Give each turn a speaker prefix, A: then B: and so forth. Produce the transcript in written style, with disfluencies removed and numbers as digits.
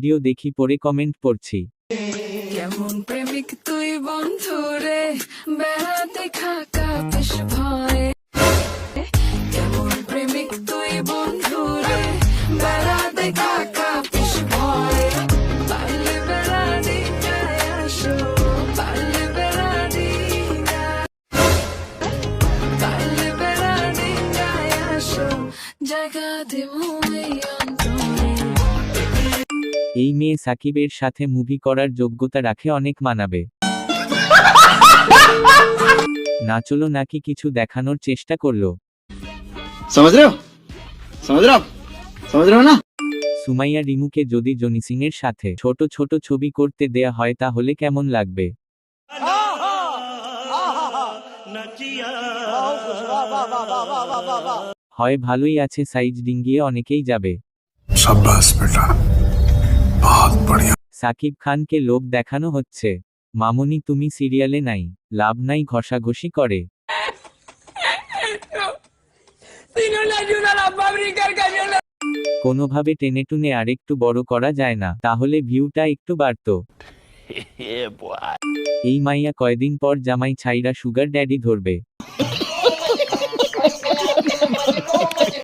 A: Video দেখি পরে comment পড়ছি।
B: কেমন প্রেমিক তুই বন্ধু রে, বেড়াতে খাকা বেশ ভয়ে। কেমন প্রেমিক তুই বন্ধু রে, বেড়াতে খাকা বেশ ভয়ে। পারলে বেড়ানি গায়ে আসো, পারলে বেড়ানি পারলে বেড়ানি গায়ে আসো, জায়গা দেবো এই অন্তরে।
A: এই মেয়ে সাকিবের সাথে মুভি করার যোগ্যতা রাখে, অনেক মানাবে। নাচলো নাকি কিছু দেখানোর চেষ্টা করলো?
C: समझ रहे हो समझ रहे हो ना।
A: সুমাইয়া রিমুকে যদি জনি সিং এর সাথে ছোট ছোট ছবি করতে দেয়া হয় তাহলে কেমন লাগবে? হয় ভালোই আছে, সাইজ ডিঙ্গিয়ে অনেকেই যাবে।
D: शाबाश बेटा, बहुत बढ़िया।
A: সাকিব খানকে লোভ দেখানো হচ্ছে। মামুনি তুমি সিরিয়ালে নাই, লাভ নাই ঘষাঘষি করে। কোনোভাবে টেনে টুনে আরেকটু বড় করা যায় না, তাহলে ভিউটা একটু বাড়তো। এই মাইয়া কয়দিন পর জামাই ছাইরা সুগার ড্যাডি ধরবে।